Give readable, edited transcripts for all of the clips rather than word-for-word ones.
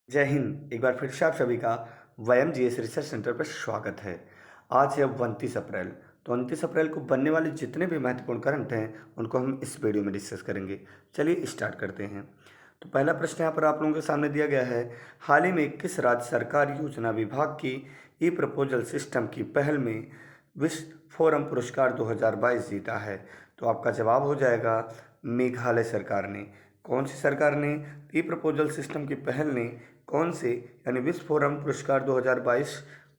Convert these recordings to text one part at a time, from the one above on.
जय हिंद। एक बार फिर से आप सभी का वयम जीएस रिसर्च सेंटर पर स्वागत है। आज है 29 अप्रैल। तो 29 अप्रैल को बनने वाले जितने भी महत्वपूर्ण करंट हैं उनको हम इस वीडियो में डिस्कस करेंगे। चलिए स्टार्ट करते हैं। तो पहला प्रश्न यहाँ पर आप लोगों के सामने दिया गया है, हाल ही में किस राज्य सरकार योजना विभाग की ई प्रपोजल सिस्टम की पहल में विश्व फोरम पुरस्कार 2022 जीता है? तो आपका जवाब हो जाएगा मेघालय सरकार ने। कौन सी सरकार ने? ई प्रपोजल सिस्टम की पहल ने कौन से यानी विश्व फोरम पुरस्कार 2022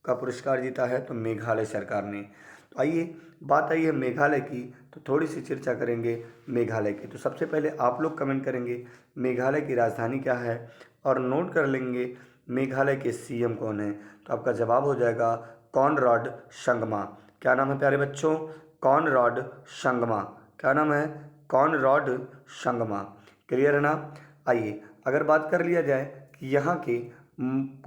का पुरस्कार जीता है? तो मेघालय सरकार ने। तो आइए बात आई है मेघालय की, तो थोड़ी सी चर्चा करेंगे मेघालय की। तो सबसे पहले आप लोग कमेंट करेंगे मेघालय की राजधानी क्या है और नोट कर लेंगे मेघालय के सीएम कौन है। तो आपका जवाब हो जाएगा कॉनराड संगमा। क्या नाम है प्यारे बच्चों? कॉनराड संगमा। क्या नाम है? कॉनराड संगमा। क्लियर है ना? आइए अगर बात कर लिया जाए कि यहाँ के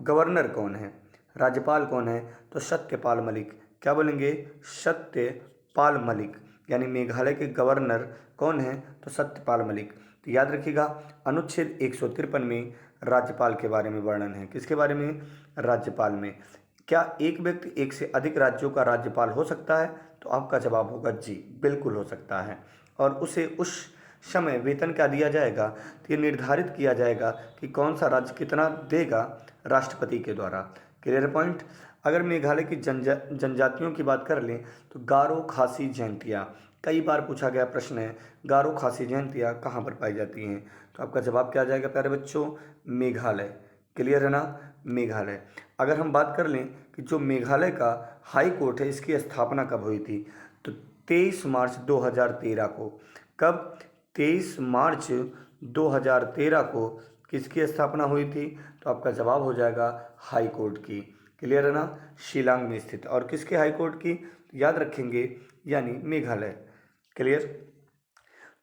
गवर्नर कौन है, राज्यपाल कौन है, तो सत्यपाल मलिक। क्या बोलेंगे? सत्यपाल मलिक। यानी मेघालय के गवर्नर कौन है? तो सत्यपाल मलिक। तो याद रखिएगा अनुच्छेद 153 में राज्यपाल के बारे में वर्णन है। किसके बारे में? राज्यपाल में। क्या एक व्यक्ति एक से अधिक राज्यों का राज्यपाल हो सकता है? तो आपका जवाब होगा जी, बिल्कुल हो सकता है। और उसे उस समय वेतन क्या दिया जाएगा? तो ये निर्धारित किया जाएगा कि कौन सा राज्य कितना देगा राष्ट्रपति के द्वारा। Clear point. अगर मेघालय की जनजातियों की बात कर लें तो गारो, खासी, जैंतिया, कई बार पूछा गया प्रश्न है, गारो, खासी, जैंतिया कहाँ पर पाई जाती हैं? तो आपका जवाब क्या आ जाएगा प्यारे बच्चों? मेघालय। क्लियर है ना? मेघालय। अगर हम बात कर लें कि जो मेघालय का हाई कोर्ट है इसकी स्थापना कब हुई थी? तो 23 मार्च 2013 को। कब? 23 मार्च 2013 को किसकी स्थापना हुई थी? तो आपका जवाब हो जाएगा हाई कोर्ट की। क्लियर है ना? शिलांग में स्थित। और किसके हाई कोर्ट की? याद रखेंगे यानी मेघालय। क्लियर।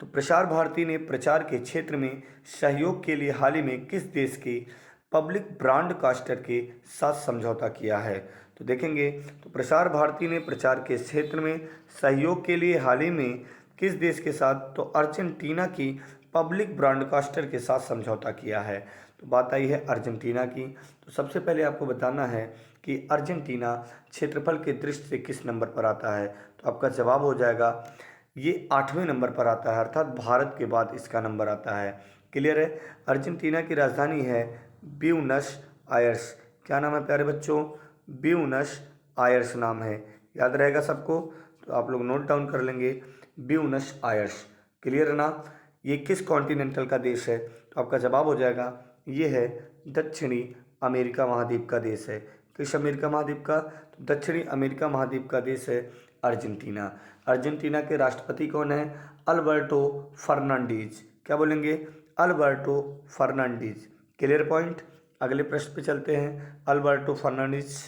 तो प्रसार भारती ने प्रचार के क्षेत्र में सहयोग के लिए हाल ही में किस देश के पब्लिक ब्रॉडकास्टर के साथ समझौता किया है? तो देखेंगे तो प्रसार भारती ने प्रचार के क्षेत्र में सहयोग के लिए हाल ही में किस देश के साथ? तो अर्जेंटीना की पब्लिक ब्रॉडकास्टर के साथ समझौता किया है। तो बात आई है अर्जेंटीना की। तो सबसे पहले आपको बताना है कि अर्जेंटीना क्षेत्रफल के दृष्टि से किस नंबर पर आता है? तो आपका जवाब हो जाएगा ये 8वें नंबर पर आता है, अर्थात भारत के बाद इसका नंबर आता है। क्लियर है? अर्जेंटीना की राजधानी है ब्यूनस आयर्स। क्या नाम है प्यारे बच्चों? ब्यूनस आयर्स नाम है। याद रहेगा सबको? तो आप लोग नोट डाउन कर लेंगे ब्यूनस आयर्स। क्लियर है ना? ये किस कॉन्टिनेंटल का देश है? तो आपका जवाब हो जाएगा ये है दक्षिणी अमेरिका महाद्वीप का देश है। किस अमेरिका महाद्वीप का? तो दक्षिणी अमेरिका महाद्वीप का देश है अर्जेंटीना। अर्जेंटीना के राष्ट्रपति कौन है? Alberto Fernandez. क्या बोलेंगे? Alberto Fernandez. Clear point. अगले प्रश्न पे चलते हैं, अल्बर्टो फर्नांडीज।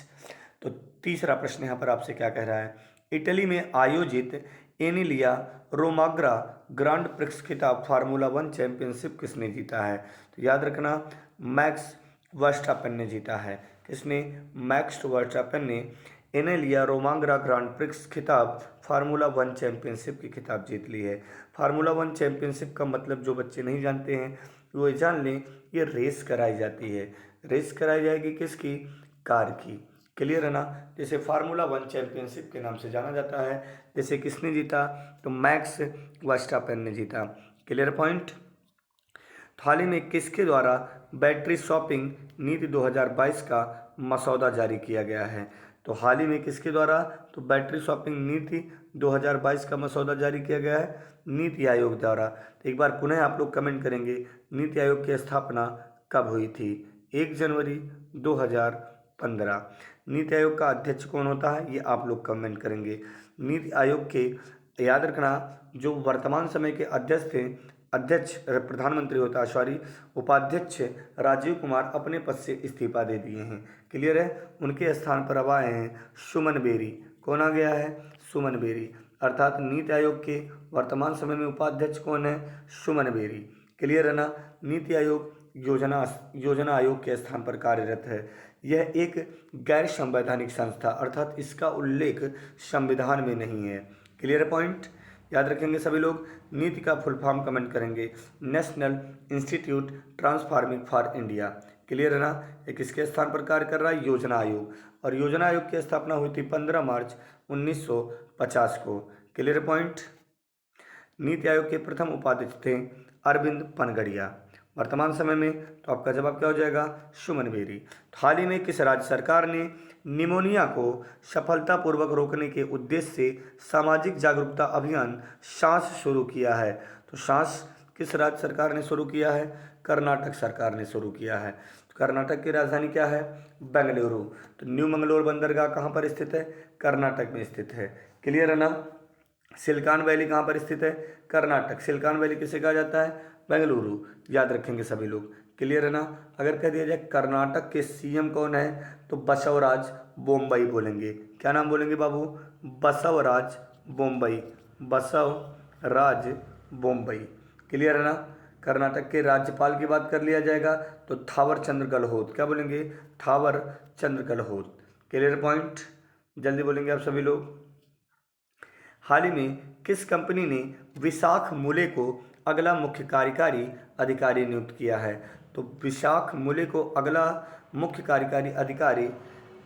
तो तीसरा प्रश्न यहाँ पर आपसे क्या कह रहा है, इटली में आयोजित एनिलिया रोमाग्रा ग्रांड प्रिक्स खिताब फार्मूला 1 चैंपियनशिप किसने जीता है? तो याद रखना मैक्स वर्स्टापेन ने जीता है। किसने? मैक्स वर्स्टापेन ने एनेलिया रोमांगरा ग्रांड प्रिक्स खिताब फार्मूला 1 चैंपियनशिप की खिताब जीत ली है। फार्मूला 1 चैंपियनशिप का मतलब जो बच्चे नहीं जानते हैं वो ये जान लें, ये रेस कराई जाती है। रेस कराई जाएगी किसकी? कार की। क्लियर है ना? जैसे फार्मूला 1 चैंपियनशिप के नाम से जाना जाता है। जैसे किसने जीता? तो मैक्स वर्स्टापेन ने जीता। Clear point. हाल ही में किसके द्वारा बैटरी शॉपिंग नीति 2022 का मसौदा जारी किया गया है? तो हाल ही में किसके द्वारा? तो बैटरी शॉपिंग नीति 2022 का मसौदा जारी किया गया है नीति आयोग द्वारा। तो एक बार पुनः आप लोग कमेंट करेंगे नीति आयोग की स्थापना कब हुई थी? 1 जनवरी 2015। नीति आयोग का अध्यक्ष कौन होता है? ये आप लोग कमेंट करेंगे। नीति आयोग के, याद रखना, जो वर्तमान समय के अध्यक्ष थे, अध्यक्ष प्रधानमंत्री होता है, सॉरी, उपाध्यक्ष राजीव कुमार अपने पद से इस्तीफा दे दिए हैं। क्लियर है? उनके स्थान पर अब आए हैं सुमन बेरी। कौन आ गया है? सुमन बेरी। अर्थात नीति आयोग के वर्तमान समय में उपाध्यक्ष कौन है? सुमन बेरी। क्लियर है ना? नीति आयोग योजना आयोग के स्थान पर कार्यरत है। यह एक गैर संवैधानिक संस्था, अर्थात इसका उल्लेख संविधान में नहीं है। Clear point. याद रखेंगे सभी लोग। नीति का फुल फॉर्म कमेंट करेंगे, national institute transforming for India. Clear है ना। ये किसके स्थान पर कार्य कर रहा है? योजना आयोग। और योजना आयोग की स्थापना हुई थी 15 मार्च 1950 को। Clear point. नीति आयोग के प्रथम उपाध्यक्ष थे अरविंद पनगड़िया। वर्तमान समय में तो आपका जवाब क्या हो जाएगा? सुमन बेरी। तो हाल ही में किस राज्य सरकार ने निमोनिया को सफलतापूर्वक रोकने के उद्देश्य से सामाजिक जागरूकता अभियान सांस शुरू किया है? तो सांस किस राज्य सरकार ने शुरू किया है? कर्नाटक सरकार ने शुरू किया है। तो कर्नाटक की राजधानी क्या है? बेंगलुरु। तो न्यू मंगलोर बंदरगाह कहाँ पर स्थित है? कर्नाटक में स्थित है। क्लियर है ना। सिलिकॉन वैली कहाँ पर स्थित है? कर्नाटक। सिलिकॉन वैली किसे कहा जाता है? बेंगलुरु। याद रखेंगे सभी लोग। क्लियर है ना। अगर कह दिया जाए कर्नाटक के सीएम कौन है, तो बसवराज बोम्मई बोलेंगे। क्या नाम बोलेंगे बाबू? बसवराज बोम्मई। बसवराज बोम्मई। क्लियर है ना। कर्नाटक के राज्यपाल की बात कर लिया जाएगा तो थावर चंद्र गहलोत। क्या बोलेंगे? थावर चंद्र गहलोत। Clear point. जल्दी बोलेंगे आप सभी लोग। हाल ही में किस कंपनी ने विशाख मूले को अगला मुख्य कार्यकारी अधिकारी नियुक्त किया है? तो विशाख मूले को अगला मुख्य कार्यकारी अधिकारी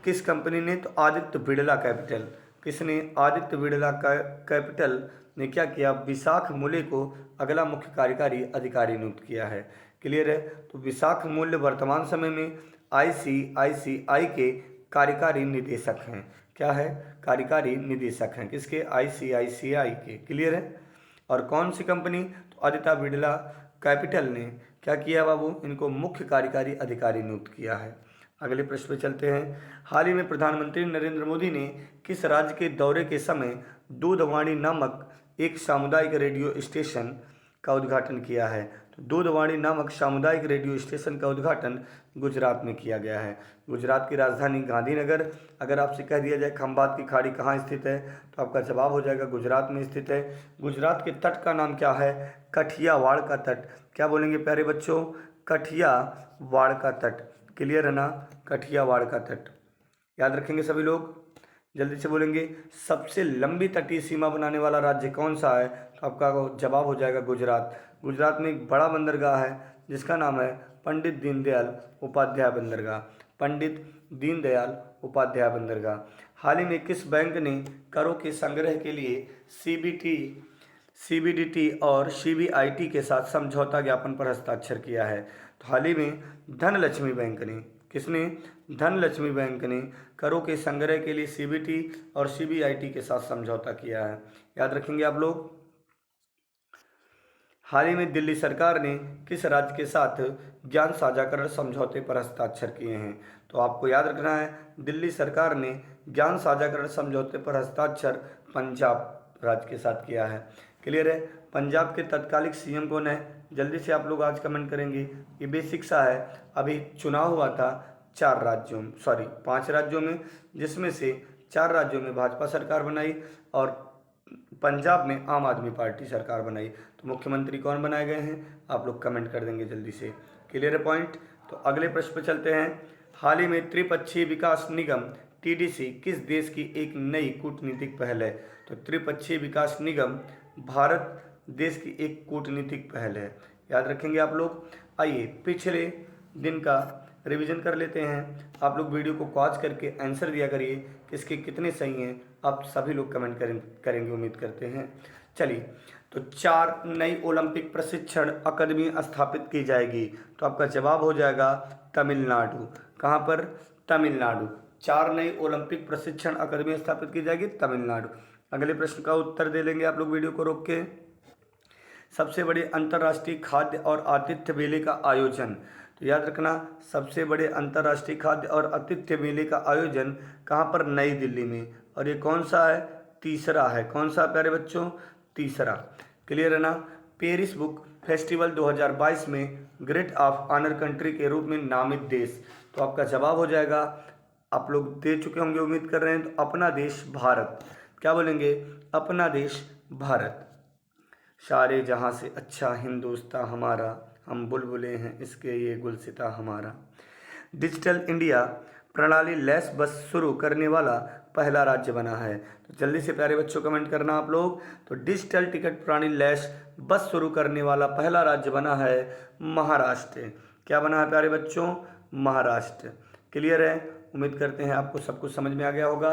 किस कंपनी ने? तो आदित्य बिड़ला कैपिटल। किसने? आदित्य बिड़ला कैपिटल ने क्या किया? विशाख मूले को अगला मुख्य कार्यकारी अधिकारी नियुक्त किया है। क्लियर है। तो विशाख मूल्य वर्तमान समय में आईसीआईसीआई के कार्यकारी निदेशक हैं। क्या है? कार्यकारी निदेशक हैं। किसके? आईसीआईसीआई के। क्लियर है। और कौन सी कंपनी? तो आदित्य बिड़ला कैपिटल ने क्या किया बाबू? इनको मुख्य कार्यकारी अधिकारी नियुक्त किया है। अगले प्रश्न पे चलते हैं। हाल ही में प्रधानमंत्री नरेंद्र मोदी ने किस राज्य के दौरे के समय दूधवाणी नामक एक सामुदायिक रेडियो स्टेशन का उद्घाटन किया है? तो दूधवाणी नामक सामुदायिक रेडियो स्टेशन का उद्घाटन गुजरात में किया गया है। गुजरात की राजधानी गांधीनगर। अगर आपसे कह दिया जाए खंबात की खाड़ी कहाँ स्थित है, तो आपका जवाब हो जाएगा गुजरात में स्थित है। गुजरात के तट का नाम क्या है? कठियावाड़ का तट। क्या बोलेंगे प्यारे बच्चों? कठियावाड़ का तट। क्लियर है ना। कठियावाड़ का तट। याद रखेंगे सभी लोग। जल्दी से बोलेंगे। सबसे लंबी तटीय सीमा बनाने वाला राज्य कौन सा है? तो आपका जवाब हो जाएगा गुजरात। गुजरात में एक बड़ा बंदरगाह है जिसका नाम है पंडित दीनदयाल उपाध्याय बंदरगाह। पंडित दीनदयाल उपाध्याय बंदरगाह। हाल ही में किस बैंक ने करों के संग्रह के लिए सीबीडीटी और सीबीआईटी के साथ समझौता ज्ञापन पर हस्ताक्षर किया है? तो हाल ही में धनलक्ष्मी बैंक ने। किसने? धनलक्ष्मी बैंक ने करों के संग्रह के लिए सीबीटी और सीबीआईटी के साथ समझौता किया है। याद रखेंगे आप लोग। हाल ही में दिल्ली सरकार ने किस राज्य के साथ ज्ञान साझाकरण समझौते पर हस्ताक्षर किए हैं? तो आपको याद रखना है, दिल्ली सरकार ने ज्ञान साझाकरण समझौते पर हस्ताक्षर पंजाब राज्य के साथ किया है। क्लियर है। पंजाब के तत्कालिक सीएम कौन है? जल्दी से आप लोग आज कमेंट करेंगे। ये बेसिक सा है। अभी चुनाव हुआ था 5 राज्यों में, जिसमें से 4 राज्यों में भाजपा सरकार बनाई और पंजाब में आम आदमी पार्टी सरकार बनाई। तो मुख्यमंत्री कौन बनाए गए हैं? आप लोग कमेंट कर देंगे जल्दी से। क्लियर है पॉइंट। तो अगले प्रश्न पर चलते हैं। हाल ही में त्रिपक्षीय विकास निगम टीडीसी किस देश की एक नई कूटनीतिक पहल है? तो त्रिपक्षीय विकास निगम भारत देश की एक कूटनीतिक पहल है। याद रखेंगे आप लोग। आइए पिछले दिन का रिवीजन कर लेते हैं। आप लोग वीडियो को पॉज करके आंसर दिया करिए कि इसके कितने सही हैं। आप सभी लोग कमेंट करेंगे उम्मीद करते हैं। चलिए, तो 4 नई ओलंपिक प्रशिक्षण अकादमी स्थापित की जाएगी। तो आपका जवाब हो जाएगा तमिलनाडु। कहाँ पर? तमिलनाडु। 4 नई ओलंपिक प्रशिक्षण अकादमी स्थापित की जाएगी तमिलनाडु। अगले प्रश्न का उत्तर दे लेंगे आप लोग वीडियो को रोक के। सबसे बड़े अंतर्राष्ट्रीय खाद्य और आतिथ्य मेले का आयोजन। तो याद रखना, सबसे बड़े अंतर्राष्ट्रीय खाद्य और आतिथ्य मेले का आयोजन कहाँ पर? नई दिल्ली में। और ये कौन सा है? तीसरा है। कौन सा प्यारे बच्चों? तीसरा। क्लियर है ना। पेरिस बुक फेस्टिवल 2022 में ग्रेट ऑफ ऑनर कंट्री के रूप में नामित देश। तो आपका जवाब हो जाएगा, आप लोग दे चुके होंगे उम्मीद कर रहे हैं, तो अपना देश भारत। क्या बोलेंगे? अपना देश भारत। सारे जहाँ से अच्छा हिंदुस्तान हमारा, हम बुलबुलें हैं इसके ये गुलसिता हमारा। डिजिटल इंडिया प्रणाली लैस बस शुरू करने वाला पहला राज्य बना है। तो जल्दी से प्यारे बच्चों कमेंट करना आप लोग। तो डिजिटल टिकट प्रणाली लैस बस शुरू करने वाला पहला राज्य बना है महाराष्ट्र। क्या बना है प्यारे बच्चों? महाराष्ट्र। क्लियर है? उम्मीद करते हैं आपको सब कुछ समझ में आ गया होगा।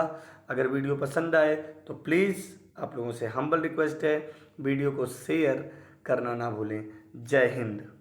अगर वीडियो पसंद आए तो प्लीज़ आप लोगों से हम्बल रिक्वेस्ट है, वीडियो को शेयर करना ना भूलें। जय हिंद।